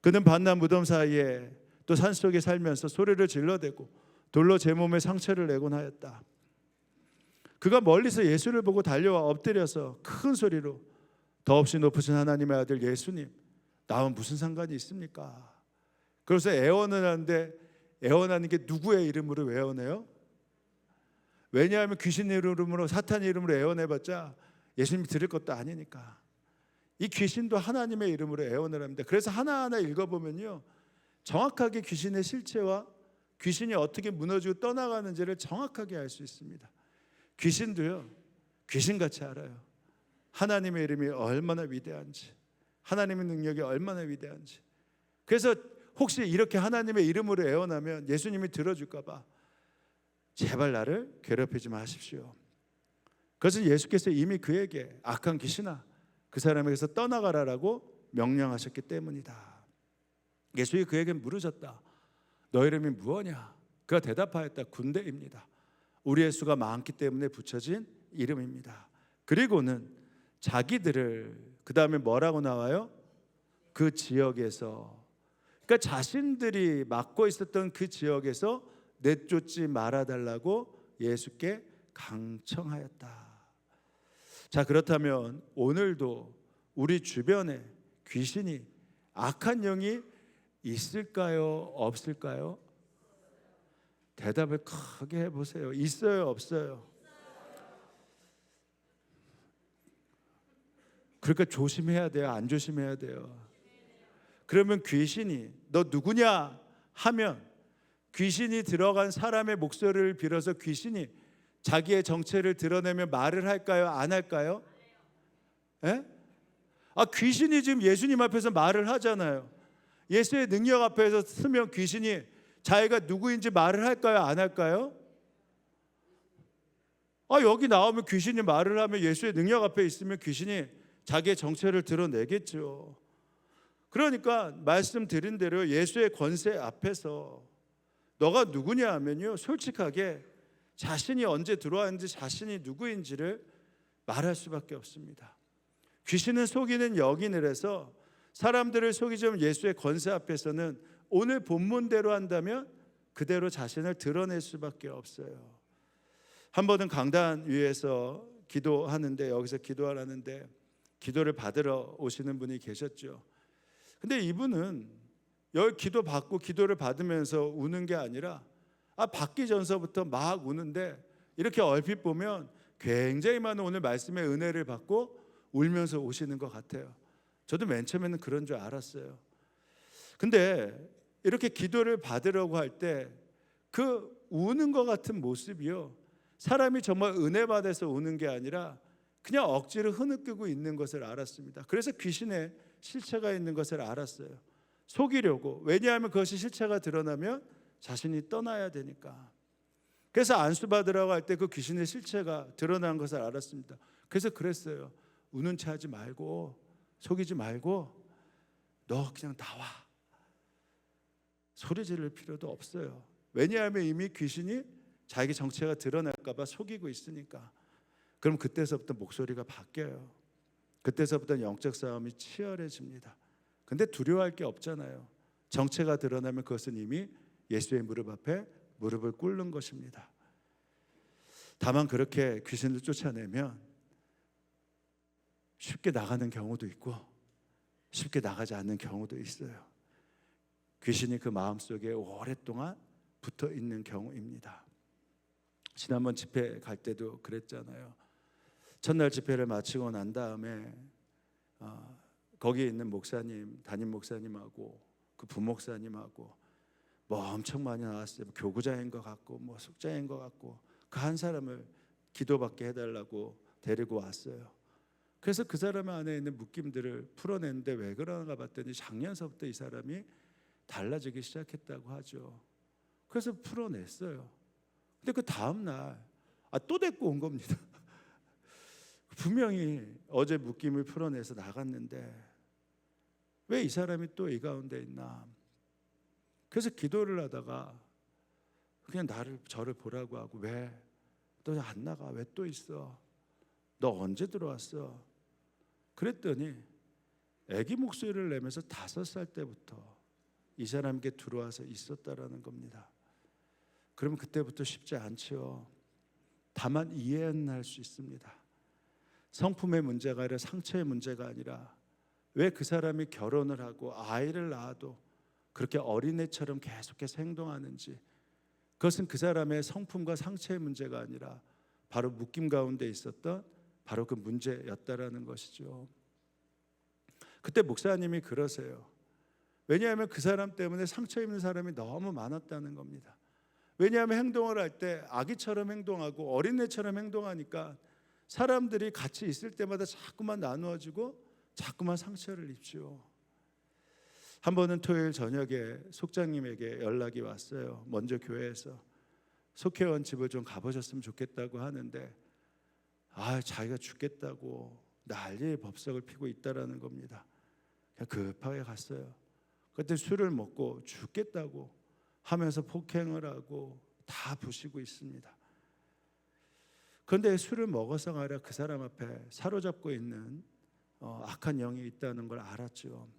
그는 밤낮 무덤 사이에 또 산속에 살면서 소리를 질러대고 돌로 제 몸에 상처를 내곤 하였다. 그가 멀리서 예수를 보고 달려와 엎드려서 큰 소리로 더없이 높으신 하나님의 아들 예수님, 나와 무슨 상관이 있습니까? 그래서 애원을 하는데 애원하는 게 누구의 이름으로 애원해요? 왜냐하면 귀신 이름으로 사탄의 이름으로 애원해봤자 예수님이 들을 것도 아니니까. 이 귀신도 하나님의 이름으로 애원을 합니다. 그래서 하나하나 읽어보면요, 정확하게 귀신의 실체와 귀신이 어떻게 무너지고 떠나가는지를 정확하게 알 수 있습니다. 귀신도요, 귀신같이 알아요. 하나님의 이름이 얼마나 위대한지, 하나님의 능력이 얼마나 위대한지. 그래서 혹시 이렇게 하나님의 이름으로 애원하면 예수님이 들어줄까 봐 제발 나를 괴롭히지 마십시오. 그것은 예수께서 이미 그에게 악한 귀신아 그 사람에게서 떠나가라라고 명령하셨기 때문이다. 예수님이 그에게 물으셨다. 너 이름이 무엇냐? 그가 대답하였다. 군대입니다. 우리의 수가 많기 때문에 붙여진 이름입니다. 그리고는 자기들을 그 다음에 뭐라고 나와요? 그 지역에서, 그러니까 자신들이 맡고 있었던 그 지역에서 내쫓지 말아달라고 예수께 강청하였다. 자, 그렇다면 오늘도 우리 주변에 귀신이, 악한 영이 있을까요? 없을까요? 대답을 크게 해보세요. 있어요? 없어요? 그러니까 조심해야 돼요? 안 조심해야 돼요? 그러면 귀신이 너 누구냐 하면 귀신이 들어간 사람의 목소리를 빌어서 귀신이 자기의 정체를 드러내며 말을 할까요? 안 할까요? 예? 귀신이 지금 예수님 앞에서 말을 하잖아요. 예수의 능력 앞에서 쓰면 귀신이 자기가 누구인지 말을 할까요? 안 할까요? 여기 나오면 귀신이 말을 하면 예수의 능력 앞에 있으면 귀신이 자기의 정체를 드러내겠죠. 그러니까 말씀드린 대로 예수의 권세 앞에서 너가 누구냐 하면요, 솔직하게 자신이 언제 들어왔는지 자신이 누구인지를 말할 수밖에 없습니다. 귀신은 속이는 영이라 해서 사람들을 속이지만 예수의 권세 앞에서는 오늘 본문대로 한다면 그대로 자신을 드러낼 수밖에 없어요. 한 번은 강단 위에서 기도하는데, 여기서 기도하라는데 기도를 받으러 오시는 분이 계셨죠. 근데 이분은 여기 기도 받고 기도를 받으면서 우는 게 아니라 받기 전서부터 막 우는데, 이렇게 얼핏 보면 굉장히 많은 오늘 말씀의 은혜를 받고 울면서 오시는 것 같아요. 저도 맨 처음에는 그런 줄 알았어요. 근데 이렇게 기도를 받으려고 할 때 그 우는 것 같은 모습이요, 사람이 정말 은혜 받아서 오는 게 아니라 그냥 억지로 흐느끼고 있는 것을 알았습니다. 그래서 귀신의 실체가 있는 것을 알았어요. 속이려고. 왜냐하면 그것이 실체가 드러나면 자신이 떠나야 되니까. 그래서 안수 받으라고 할 때 그 귀신의 실체가 드러난 것을 알았습니다. 그래서 그랬어요. 우는 체 하지 말고, 속이지 말고 너 그냥 나와. 소리 지를 필요도 없어요. 왜냐하면 이미 귀신이 자기 정체가 드러날까 봐 속이고 있으니까. 그럼 그때서부터 목소리가 바뀌어요. 그때서부터 영적 싸움이 치열해집니다. 근데 두려워할 게 없잖아요. 정체가 드러나면 그것은 이미 예수의 무릎 앞에 무릎을 꿇는 것입니다. 다만 그렇게 귀신을 쫓아내면 쉽게 나가는 경우도 있고 쉽게 나가지 않는 경우도 있어요. 귀신이 그 마음속에 오랫동안 붙어 있는 경우입니다. 지난번 집회 갈 때도 그랬잖아요. 첫날 집회를 마치고 난 다음에 거기에 있는 목사님, 담임 목사님하고 그 부목사님하고 뭐 엄청 많이 나왔어요. 교구자인 것 같고 뭐 숙자인 것 같고 그 한 사람을 기도받게 해달라고 데리고 왔어요. 그래서 그 사람 안에 있는 묶임들을 풀어냈는데 왜 그러는가 봤더니 작년서부터 이 사람이 달라지기 시작했다고 하죠. 그래서 풀어냈어요. 근데 그 다음 날 또 데리고 온 겁니다. 분명히 어제 묶임을 풀어내서 나갔는데 왜 이 사람이 또 이 가운데 있나. 그래서 기도를 하다가 그냥 저를 보라고 하고 왜 너 안 나가? 왜 또 있어? 너 언제 들어왔어? 그랬더니 아기 목소리를 내면서 5살 때부터 이 사람에게 들어와서 있었다라는 겁니다. 그러면 그때부터 쉽지 않죠. 다만 이해는 할 수 있습니다. 성품의 문제가 아니라 상처의 문제가 아니라 왜 그 사람이 결혼을 하고 아이를 낳아도 그렇게 어린애처럼 계속해서 행동하는지, 그것은 그 사람의 성품과 상처의 문제가 아니라 바로 묶임 가운데 있었던 바로 그 문제였다라는 것이죠. 그때 목사님이 그러세요. 왜냐하면 그 사람 때문에 상처 입는 사람이 너무 많았다는 겁니다. 왜냐하면 행동을 할 때 아기처럼 행동하고 어린애처럼 행동하니까 사람들이 같이 있을 때마다 자꾸만 나누어지고 자꾸만 상처를 입죠. 한 번은 토요일 저녁에 속장님에게 연락이 왔어요. 먼저 교회에서 속회원 집을 좀 가보셨으면 좋겠다고 하는데 자기가 죽겠다고 난리의 법석을 피고 있다라는 겁니다. 그냥 급하게 갔어요. 그때 술을 먹고 죽겠다고 하면서 폭행을 하고 다 부시고 있습니다. 그런데 술을 먹어서가 아니라 그 사람 앞에 사로잡고 있는 악한 영이 있다는 걸 알았죠.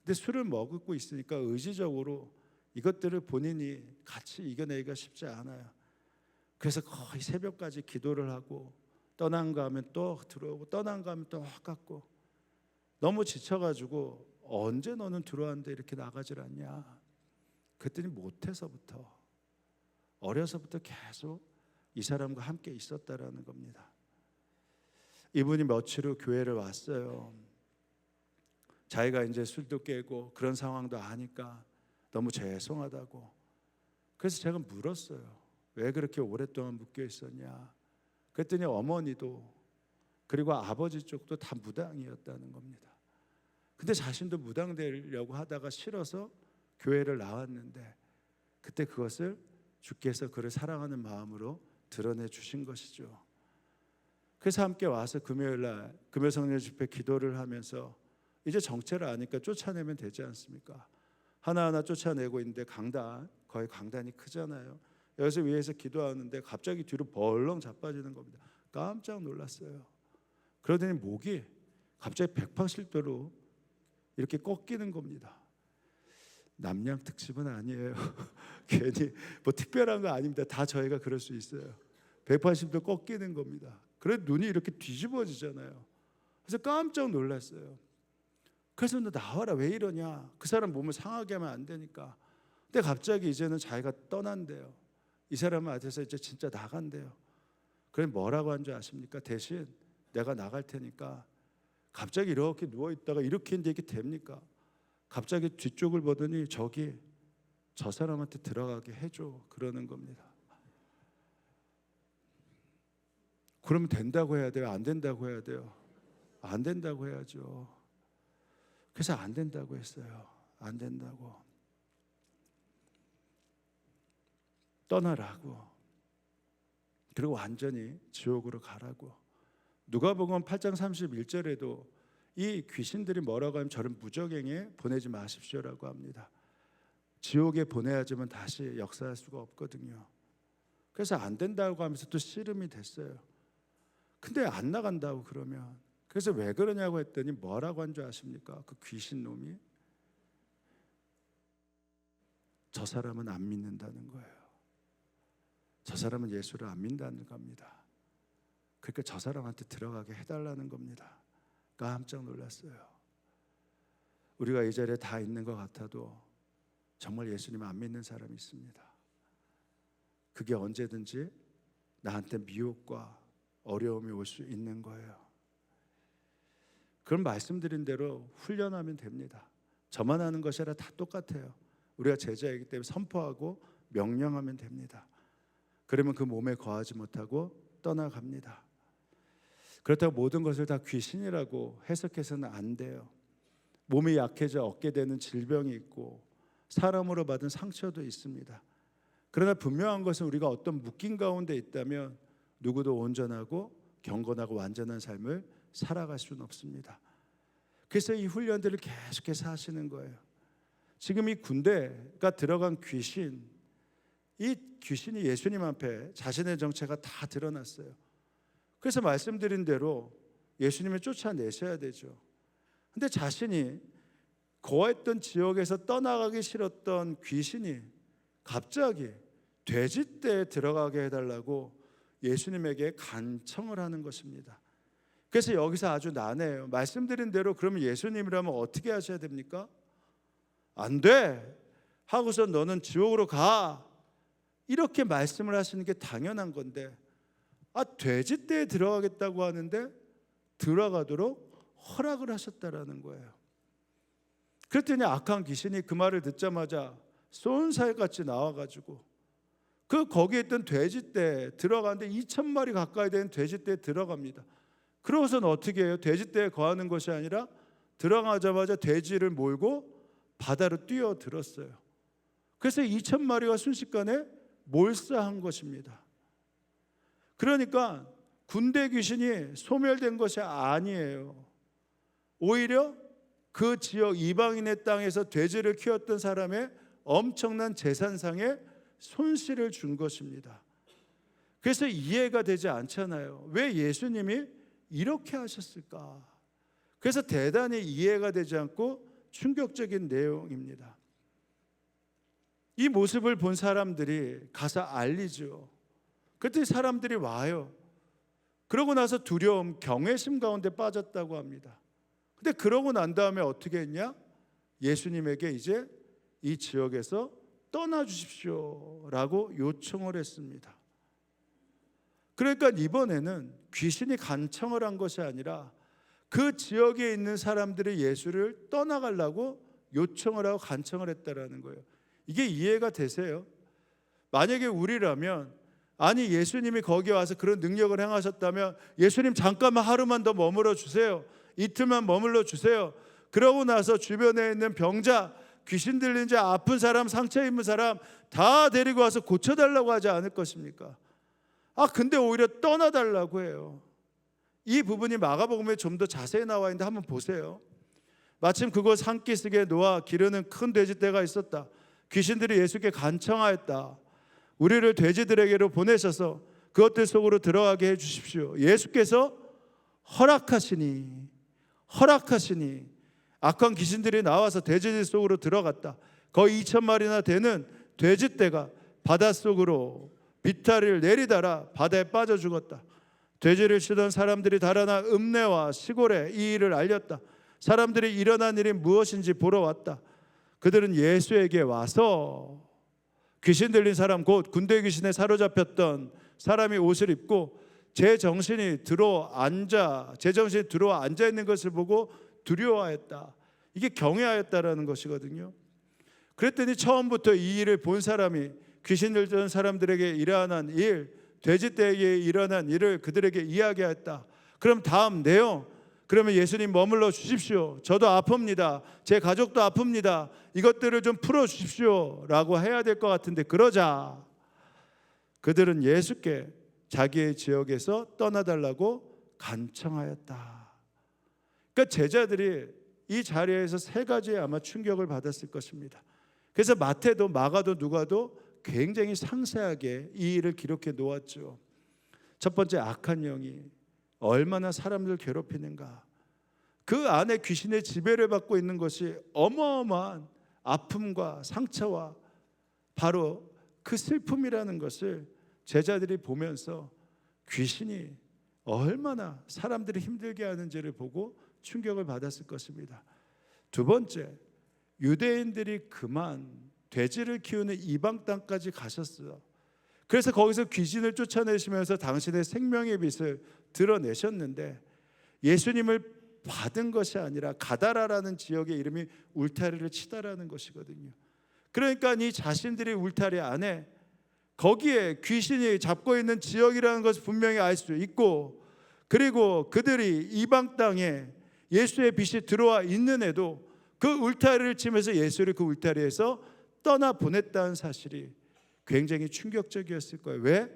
근데 술을 먹고 있으니까 의지적으로 이것들을 본인이 같이 이겨내기가 쉽지 않아요. 그래서 거의 새벽까지 기도를 하고 떠난가 하면 또 들어오고 떠난가 하면 또 갔고 너무 지쳐가지고 언제 너는 들어왔는데 이렇게 나가질 않냐. 그랬더니 못해서부터 어려서부터 계속 이 사람과 함께 있었다라는 겁니다. 이분이 며칠 후 교회를 왔어요. 자기가 이제 술도 깨고 그런 상황도 아니까 너무 죄송하다고. 그래서 제가 물었어요. 왜 그렇게 오랫동안 묶여 있었냐. 그랬더니 어머니도 그리고 아버지 쪽도 다 무당이었다는 겁니다. 근데 자신도 무당 되려고 하다가 싫어서 교회를 나왔는데 그때 그것을 주께서 그를 사랑하는 마음으로 드러내 주신 것이죠. 그래서 함께 와서 금요일날 금요성령 집회 기도를 하면서 이제 정체를 아니까 쫓아내면 되지 않습니까? 하나하나 쫓아내고 있는데 거의 강단이 크잖아요. 여기서 위에서 기도하는데 갑자기 뒤로 벌렁 자빠지는 겁니다. 깜짝 놀랐어요. 그러더니 목이 갑자기 180도로 이렇게 꺾이는 겁니다. 남양 특집은 아니에요. 괜히 뭐 특별한 거 아닙니다. 다 저희가 그럴 수 있어요. 180도 꺾이는 겁니다. 그래 눈이 이렇게 뒤집어지잖아요. 그래서 깜짝 놀랐어요. 그래서 너 나와라. 왜 이러냐. 그 사람 몸을 상하게 하면 안 되니까. 근데 갑자기 이제는 자기가 떠난대요. 이 사람은 앞에서 이제 진짜 나간대요. 그래 뭐라고 한 줄 아십니까? 대신 내가 나갈 테니까 갑자기 이렇게 누워있다가 이렇게 했는데 이게 됩니까? 갑자기 뒤쪽을 보더니 저기 저 사람한테 들어가게 해줘. 그러는 겁니다. 그러면 된다고 해야 돼요? 안 된다고 해야 돼요? 안 된다고 해야죠. 그래서 안 된다고 했어요. 안 된다고. 떠나라고. 그리고 완전히 지옥으로 가라고. 누가복음 8장 31절에도 이 귀신들이 뭐라고 하면 저를 무적행에 보내지 마십시오라고 합니다. 지옥에 보내야지만 다시 역사할 수가 없거든요. 그래서 안 된다고 하면서 또 씨름이 됐어요. 근데 안 나간다고 그러면, 그래서 왜 그러냐고 했더니 뭐라고 한 줄 아십니까? 그 귀신놈이 저 사람은 안 믿는다는 거예요. 저 사람은 예수를 안 믿는다는 겁니다. 그러니까 저 사람한테 들어가게 해달라는 겁니다. 깜짝 놀랐어요. 우리가 이 자리에 다 있는 것 같아도 정말 예수님 안 믿는 사람이 있습니다. 그게 언제든지 나한테 미혹과 어려움이 올 수 있는 거예요. 그럼 말씀드린 대로 훈련하면 됩니다. 저만 하는 것이 아니라 다 똑같아요. 우리가 제자이기 때문에 선포하고 명령하면 됩니다. 그러면 그 몸에 거하지 못하고 떠나갑니다. 그렇다고 모든 것을 다 귀신이라고 해석해서는 안 돼요. 몸이 약해져 얻게 되는 질병이 있고 사람으로 받은 상처도 있습니다. 그러나 분명한 것은 우리가 어떤 묶임 가운데 있다면 누구도 온전하고 경건하고 완전한 삶을 살아갈 수는 없습니다. 그래서 이 훈련들을 계속해서 하시는 거예요. 지금 이 군대가 들어간 귀신, 이 귀신이 예수님 앞에 자신의 정체가 다 드러났어요. 그래서 말씀드린 대로 예수님을 쫓아내셔야 되죠. 근데 자신이 거했던 지역에서 떠나가기 싫었던 귀신이 갑자기 돼지떼에 들어가게 해달라고 예수님에게 간청을 하는 것입니다. 그래서 여기서 아주 난해해요. 말씀드린 대로 그러면 예수님이라면 어떻게 하셔야 됩니까? 안 돼! 하고서 너는 지옥으로 가! 이렇게 말씀을 하시는 게 당연한 건데, 돼지떼에 들어가겠다고 하는데 들어가도록 허락을 하셨다라는 거예요. 그랬더니 악한 귀신이 그 말을 듣자마자 쏜살같이 나와가지고 거기에 있던 돼지떼에 들어가는데 2,000마리 가까이 되는 돼지떼에 들어갑니다. 그러고서는 어떻게 해요? 돼지떼에 거하는 것이 아니라 들어가자마자 돼지를 몰고 바다로 뛰어들었어요. 그래서 2,000마리가 순식간에 몰사한 것입니다. 그러니까 군대 귀신이 소멸된 것이 아니에요. 오히려 그 지역 이방인의 땅에서 돼지를 키웠던 사람의 엄청난 재산상의 손실을 준 것입니다. 그래서 이해가 되지 않잖아요. 왜 예수님이 이렇게 하셨을까? 그래서 대단히 이해가 되지 않고 충격적인 내용입니다. 이 모습을 본 사람들이 가서 알리죠. 그때 사람들이 와요. 그러고 나서 두려움, 경외심 가운데 빠졌다고 합니다. 근데 그러고 난 다음에 어떻게 했냐? 예수님에게 이제 이 지역에서 떠나 주십시오 라고 요청을 했습니다. 그러니까 이번에는 귀신이 간청을 한 것이 아니라 그 지역에 있는 사람들이 예수를 떠나가려고 요청을 하고 간청을 했다라는 거예요. 이게 이해가 되세요? 만약에 우리라면, 아니 예수님이 거기 와서 그런 능력을 행하셨다면 예수님 잠깐만 하루만 더 머물러 주세요. 이틀만 머물러 주세요. 그러고 나서 주변에 있는 병자, 귀신 들린 자, 아픈 사람, 상처 입은 사람 다 데리고 와서 고쳐달라고 하지 않을 것입니까? 근데 오히려 떠나달라고 해요. 이 부분이 마가복음에 좀 더 자세히 나와 있는데 한번 보세요. 마침 그곳 산기슭에 노아 기르는 큰 돼지떼가 있었다. 귀신들이 예수께 간청하였다. 우리를 돼지들에게로 보내셔서 그것들 속으로 들어가게 해주십시오. 예수께서 허락하시니 악한 귀신들이 나와서 돼지들 속으로 들어갔다. 거의 2,000마리나 되는 돼지떼가 바닷속으로 비탈을 내리다라 바다에 빠져 죽었다. 돼지를 치던 사람들이 달아나 읍내와 시골에 이 일을 알렸다. 사람들이 일어난 일이 무엇인지 보러 왔다. 그들은 예수에게 와서 귀신 들린 사람, 곧 군대 귀신에 사로잡혔던 사람이 옷을 입고 제정신이 들어앉아 있는 것을 보고 두려워하였다. 이게 경외하였다라는 것이거든요. 그랬더니 처음부터 이 일을 본 사람이 귀신 들던 사람들에게 일어난 일, 돼지떼에게 일어난 일을 그들에게 이야기했다. 그럼 다음 내용, 그러면 예수님 머물러 주십시오. 저도 아픕니다. 제 가족도 아픕니다. 이것들을 좀 풀어 주십시오 라고 해야 될 것 같은데, 그러자 그들은 예수께 자기의 지역에서 떠나달라고 간청하였다. 그러니까 제자들이 이 자리에서 세 가지의 아마 충격을 받았을 것입니다. 그래서 마태도 마가도 누가도 굉장히 상세하게 이 일을 기록해 놓았죠. 첫 번째, 악한 영이 얼마나 사람들을 괴롭히는가. 그 안에 귀신의 지배를 받고 있는 것이 어마어마한 아픔과 상처와 바로 그 슬픔이라는 것을 제자들이 보면서 귀신이 얼마나 사람들을 힘들게 하는지를 보고 충격을 받았을 것입니다. 두 번째, 유대인들이 그만 돼지를 키우는 이방 땅까지 가셨어요. 그래서 거기서 귀신을 쫓아내시면서 당신의 생명의 빛을 드러내셨는데, 예수님을 받은 것이 아니라 가다라라는 지역의 이름이 울타리를 치다라는 것이거든요. 그러니까 이 자신들이 울타리 안에 거기에 귀신이 잡고 있는 지역이라는 것을 분명히 알 수 있고, 그리고 그들이 이방 땅에 예수의 빛이 들어와 있는데도 그 울타리를 치면서 예수를 그 울타리에서 떠나 보냈다는 사실이 굉장히 충격적이었을 거예요. 왜?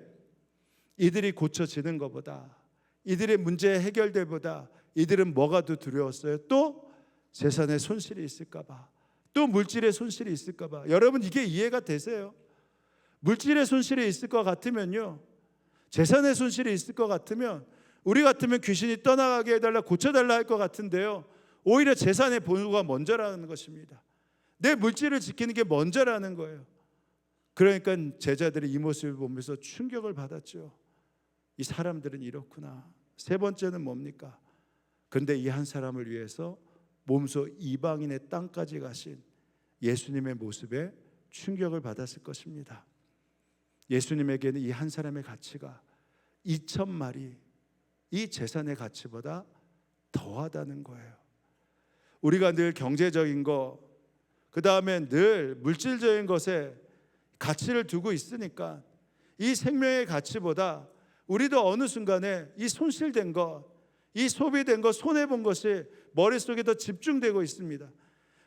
이들이 고쳐지는 것보다, 이들의 문제 해결될 보다 이들은 뭐가 더 두려웠어요? 또 재산의 손실이 있을까 봐, 또 물질의 손실이 있을까 봐. 여러분, 이게 이해가 되세요? 물질의 손실이 있을 것 같으면요, 재산의 손실이 있을 것 같으면 우리 같으면 귀신이 떠나가게 해달라, 고쳐달라 할 것 같은데요, 오히려 재산의 보호가 먼저라는 것입니다. 내 물질을 지키는 게 먼저라는 거예요. 그러니까 제자들이 이 모습을 보면서 충격을 받았죠. 이 사람들은 이렇구나. 세 번째는 뭡니까? 그런데 이 한 사람을 위해서 몸소 이방인의 땅까지 가신 예수님의 모습에 충격을 받았을 것입니다. 예수님에게는 이 한 사람의 가치가 2,000마리 이 재산의 가치보다 더하다는 거예요. 우리가 늘 경제적인 거, 그 다음에 늘 물질적인 것에 가치를 두고 있으니까 이 생명의 가치보다 우리도 어느 순간에 이 손실된 것, 이 소비된 것, 손해본 것이 머릿속에 더 집중되고 있습니다.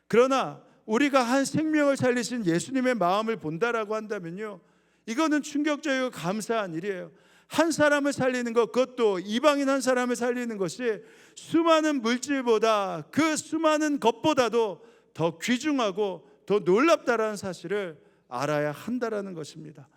그러나 우리가 한 생명을 살리신 예수님의 마음을 본다라고 한다면요, 이거는 충격적이고 감사한 일이에요. 한 사람을 살리는 것, 그것도 이방인 한 사람을 살리는 것이 수많은 물질보다, 그 수많은 것보다도 더 귀중하고 더 놀랍다라는 사실을 알아야 한다라는 것입니다.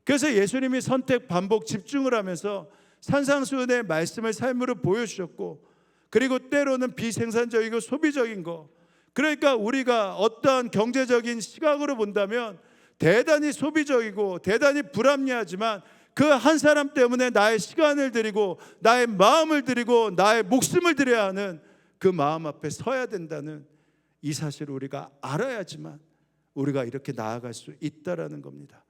그래서 예수님이 선택, 반복, 집중을 하면서 산상수훈의 말씀을 삶으로 보여주셨고, 그리고 때로는 비생산적이고 소비적인 거, 그러니까 우리가 어떠한 경제적인 시각으로 본다면 대단히 소비적이고 대단히 불합리하지만 그 한 사람 때문에 나의 시간을 드리고 나의 마음을 드리고 나의 목숨을 드려야 하는 그 마음 앞에 서야 된다는 이 사실을 우리가 알아야지만 우리가 이렇게 나아갈 수 있다라는 겁니다.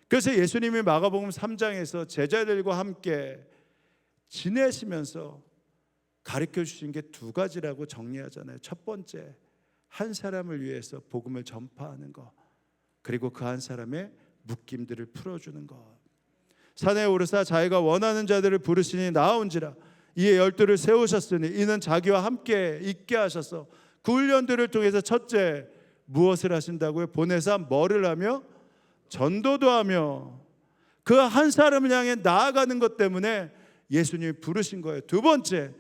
그래서 예수님이 마가복음 3장에서 제자들과 함께 지내시면서 가르쳐 주신 게 두 가지라고 정리하잖아요. 첫 번째, 한 사람을 위해서 복음을 전파하는 것, 그리고 그 한 사람의 묶임들을 풀어주는 것. 산에 오르사 자기가 원하는 자들을 부르시니 나온지라. 이에 12를 세우셨으니 이는 자기와 함께 있게 하셔서 그 훈련들을 통해서 첫째, 무엇을 하신다고요? 보내사 뭐를 하며? 전도도 하며. 그 한 사람을 향해 나아가는 것 때문에 예수님이 부르신 거예요. 두 번째,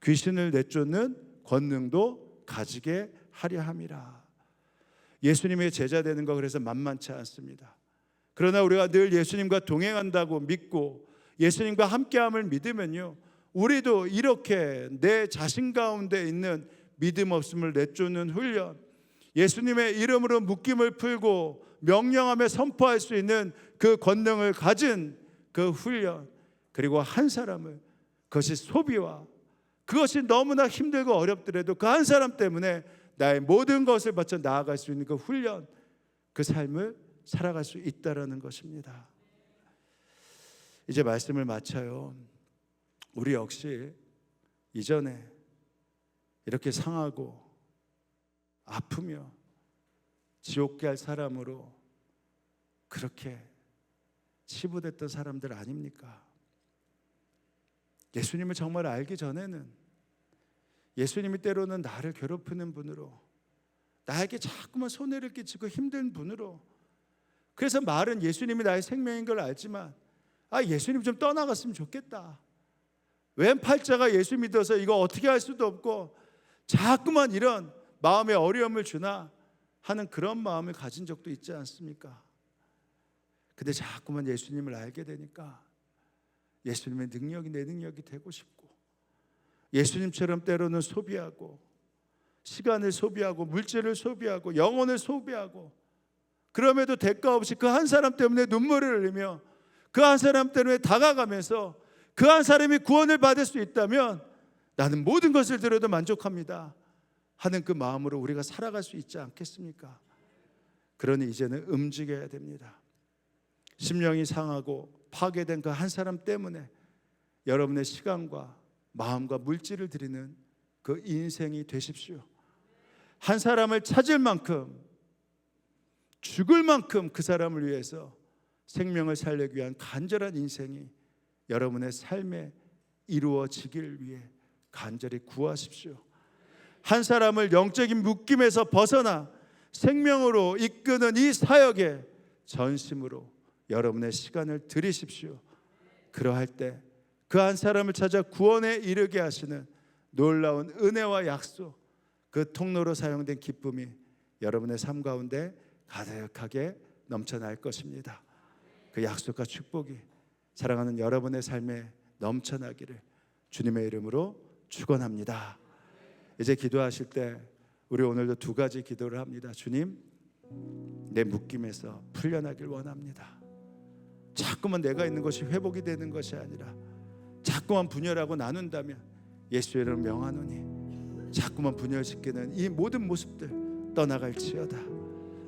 귀신을 내쫓는 권능도 가지게 하려 함이라. 예수님의 제자 되는 거 그래서 만만치 않습니다. 그러나 우리가 늘 예수님과 동행한다고 믿고 예수님과 함께함을 믿으면요, 우리도 이렇게 내 자신 가운데 있는 믿음 없음을 내쫓는 훈련, 예수님의 이름으로 묶임을 풀고 명령하며 선포할 수 있는 그 권능을 가진 그 훈련, 그리고 한 사람을, 그것이 소비와 그것이 너무나 힘들고 어렵더라도 그 한 사람 때문에 나의 모든 것을 바쳐 나아갈 수 있는 그 훈련, 그 삶을 살아갈 수 있다라는 것입니다. 이제 말씀을 마쳐요. 우리 역시 이전에 이렇게 상하고 아프며 지옥 갈 사람으로 그렇게 치부됐던 사람들 아닙니까? 예수님을 정말 알기 전에는 예수님이 때로는 나를 괴롭히는 분으로, 나에게 자꾸만 손해를 끼치고 힘든 분으로, 그래서 말은 예수님이 나의 생명인 걸 알지만 예수님 좀 떠나갔으면 좋겠다, 웬 팔자가 예수 믿어서 이거 어떻게 할 수도 없고 자꾸만 이런 마음에 어려움을 주나 하는 그런 마음을 가진 적도 있지 않습니까? 근데 자꾸만 예수님을 알게 되니까 예수님의 능력이 내 능력이 되고 싶고, 예수님처럼 때로는 소비하고, 시간을 소비하고, 물질을 소비하고, 영혼을 소비하고, 그럼에도 대가 없이 그 한 사람 때문에 눈물을 흘리며 그 한 사람 때문에 다가가면서 그 한 사람이 구원을 받을 수 있다면 나는 모든 것을 드려도 만족합니다 하는 그 마음으로 우리가 살아갈 수 있지 않겠습니까? 그러니 이제는 움직여야 됩니다. 심령이 상하고 파괴된 그 한 사람 때문에 여러분의 시간과 마음과 물질을 드리는 그 인생이 되십시오. 한 사람을 찾을 만큼, 죽을 만큼 그 사람을 위해서 생명을 살리기 위한 간절한 인생이 여러분의 삶에 이루어지기를 위해 간절히 구하십시오. 한 사람을 영적인 묶임에서 벗어나 생명으로 이끄는 이 사역에 전심으로 여러분의 시간을 들이십시오. 그러할 때 그 한 사람을 찾아 구원에 이르게 하시는 놀라운 은혜와 약속, 그 통로로 사용된 기쁨이 여러분의 삶 가운데 가득하게 넘쳐날 것입니다. 그 약속과 축복이 사랑하는 여러분의 삶에 넘쳐나기를 주님의 이름으로 축원합니다. 이제 기도하실 때 우리 오늘도 두 가지 기도를 합니다. 주님, 내 묶임에서 풀려나길 원합니다. 자꾸만 내가 있는 것이 회복이 되는 것이 아니라 자꾸만 분열하고 나눈다면 예수의 이름으로 명하노니 자꾸만 분열시키는 이 모든 모습들 떠나갈지어다.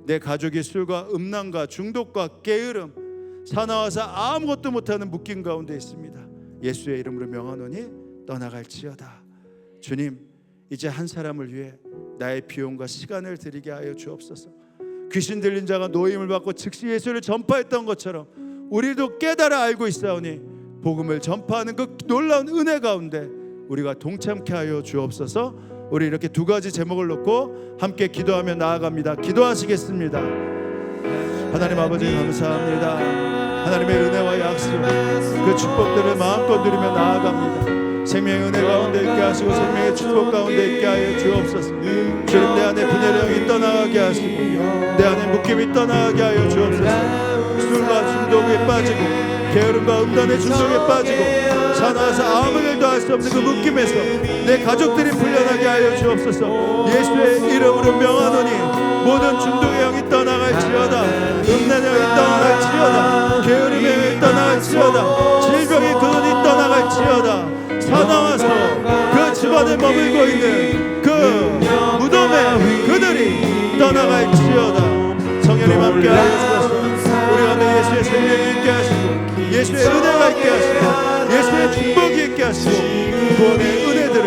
내 가족이 술과 음란과 중독과 게으름, 사나워서 아무것도 못하는 묶임 가운데 있습니다. 예수의 이름으로 명하노니 떠나갈지어다. 주님, 이제 한 사람을 위해 나의 비용과 시간을 드리게 하여 주옵소서. 귀신 들린 자가 노임을 받고 즉시 예수를 전파했던 것처럼 우리도 깨달아 알고 있사오니 복음을 전파하는 그 놀라운 은혜 가운데 우리가 동참케 하여 주옵소서. 우리 이렇게 두 가지 제목을 놓고 함께 기도하며 나아갑니다. 기도하시겠습니다. 하나님 아버지 감사합니다. 하나님의 은혜와 약속, 그 축복들을 마음껏 누리며 나아갑니다. 생명의 은혜 가운데 있게 하시고 생명의 축복 가운데 있게 하여 주옵소서. 주님, 내 안에 분열의 영이 떠나가게 하시고 내 안에 묶임이 떠나가게 하여 주옵소서. 술과 중독에 빠지고 게으름과 음란의 중독에 빠지고 사나워서 아무 일도 할 수 없는 그 묶임에서 내 가족들이 풀려나게 하여 주옵소서. 예수의 이름으로 명하노니 모든 중독의 영이 떠나갈지어다. 음란의 영이 떠나갈지어다. 게으름의 영이 떠나갈지어다. 질병의 근원이 떠나갈지어다. 사나워서 그 집안에 머물고 있는 그 무덤에 그들이 떠나갈지어다. 성령님 함께 하여 주옵소서. 우리 안에 예수의 생명이 있게 하시고 예수의 은혜가 있게 하시고 예수의 축복이 있게 하시고 구원의 은혜들을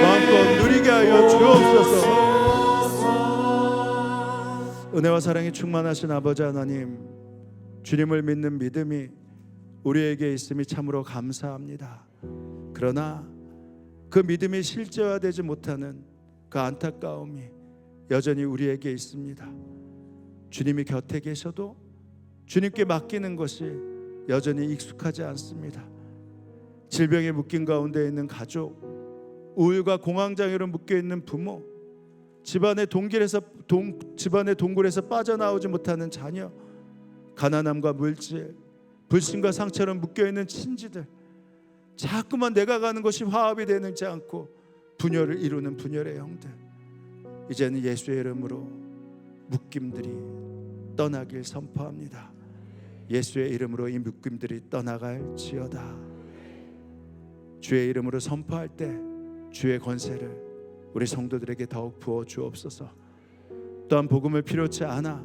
마음껏 누리게 하여 주옵소서. 은혜와 사랑이 충만하신 아버지 하나님, 주님을 믿는 믿음이 우리에게 있음이 참으로 감사합니다. 그러나 그 믿음이 실제화되지 못하는 그 안타까움이 여전히 우리에게 있습니다. 주님이 곁에 계셔도 주님께 맡기는 것이 여전히 익숙하지 않습니다. 질병에 묶인 가운데 있는 가족, 우울과 공황장애로 묶여 있는 부모, 집안의 동굴에서 빠져나오지 못하는 자녀, 가난함과 물질, 불신과 상처로 묶여 있는 친지들, 자꾸만 내가 가는 것이 화합이 되지 않고 분열을 이루는 분열의 형들, 이제는 예수의 이름으로 묶임들이 떠나길 선포합니다. 예수의 이름으로 이 묶임들이 떠나갈지어다. 주의 이름으로 선포할 때 주의 권세를 우리 성도들에게 더욱 부어 주옵소서. 또한 복음을 필요치 않아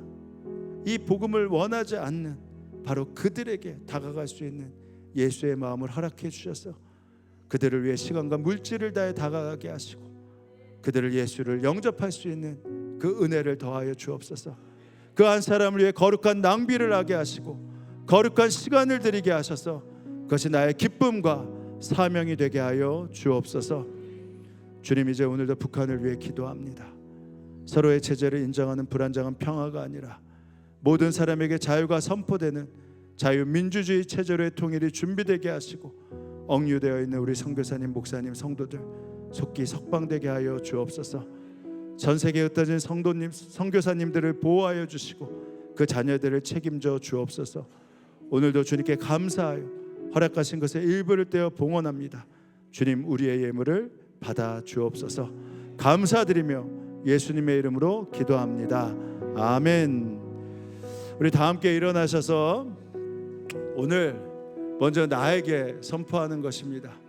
이 복음을 원하지 않는 바로 그들에게 다가갈 수 있는 예수의 마음을 허락해 주셔서 그들을 위해 시간과 물질을 다해 다가가게 하시고 그들을 예수를 영접할 수 있는 그 은혜를 더하여 주옵소서. 그 한 사람을 위해 거룩한 낭비를 하게 하시고 거룩한 시간을 드리게 하셔서 그것이 나의 기쁨과 사명이 되게 하여 주옵소서. 주님, 이제 오늘도 북한을 위해 기도합니다. 서로의 체제를 인정하는 불안정한 평화가 아니라 모든 사람에게 자유가 선포되는 자유민주주의 체제로의 통일이 준비되게 하시고 억류되어 있는 우리 선교사님, 목사님, 성도들 속기 석방되게 하여 주옵소서. 전 세계에 흩어진 성도님, 선교사님들을 보호하여 주시고 그 자녀들을 책임져 주옵소서. 오늘도 주님께 감사하여 허락하신 것의 일부를 떼어 봉헌합니다. 주님, 우리의 예물을 받아 주옵소서. 감사드리며 예수님의 이름으로 기도합니다. 아멘. 우리 다 함께 일어나셔서 오늘 먼저 나에게 선포하는 것입니다.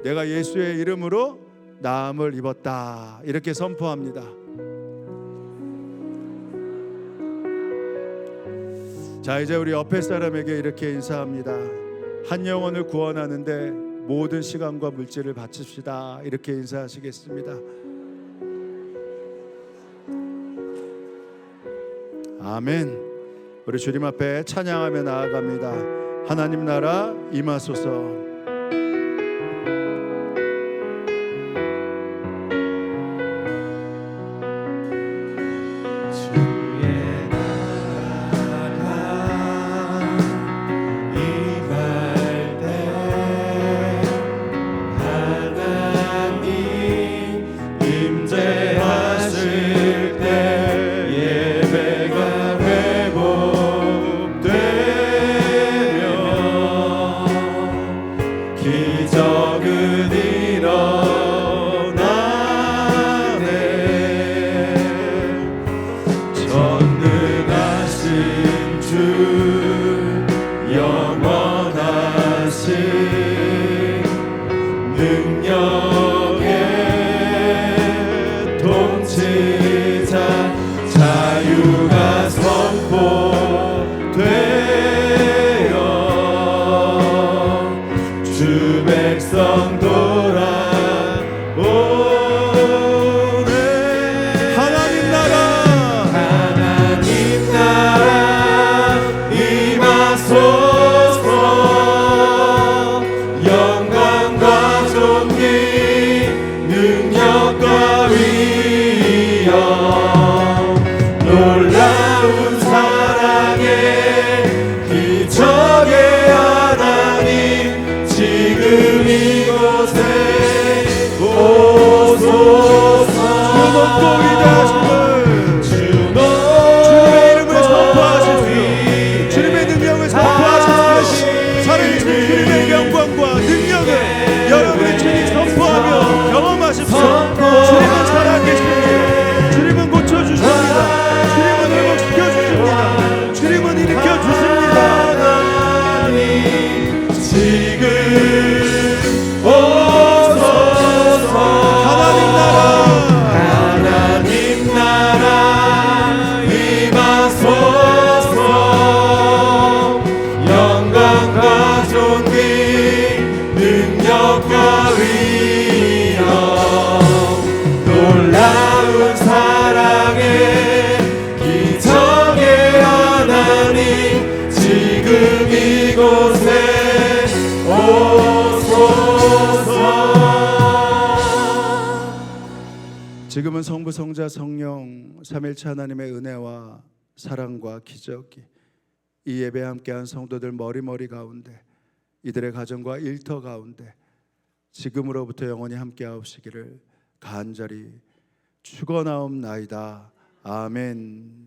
내가 예수의 이름으로 나음을 입었다, 이렇게 선포합니다. 자, 이제 우리 옆에 사람에게 이렇게 인사합니다. 한 영혼을 구원하는데 모든 시간과 물질을 바칩시다, 이렇게 인사하시겠습니다. 아멘. 우리 주님 앞에 찬양하며 나아갑니다. 하나님 나라 임하소서. 자유가 선포되어 주 백성 돌아오네. 하나님 나라 임하소서. 영광과 존귀 능력과 위엄 놀라운 사랑의 기적의 하나님 지금 이곳에 오소서. 주의 이름을 선포하십시오. 주님의 능력을 선포하십시오. 살아계신 주님의 영광과 능력을 여러분의 주님 선포하며 경험하십시오. 주님은 살아계십니다. 주님은 고쳐주십니다. 주님은 회복시켜주십니다. 주님은 일으켜주십니다. 지금 오소서. 하나님 나라 임하소서. 영광과 존귀 능력과 위엄 놀라운 사랑의 기적의 하나님 지금 이곳에 오소서. 지금은 성부, 성자, 성령 삼일체 하나님의 은혜와 사랑과 기적이 이 예배에 함께한 성도들 머리머리 가운데, 이들의 가정과 일터 가운데 지금으로부터 영원히 함께하옵시기를 간절히 축원하옵나이다. 아멘.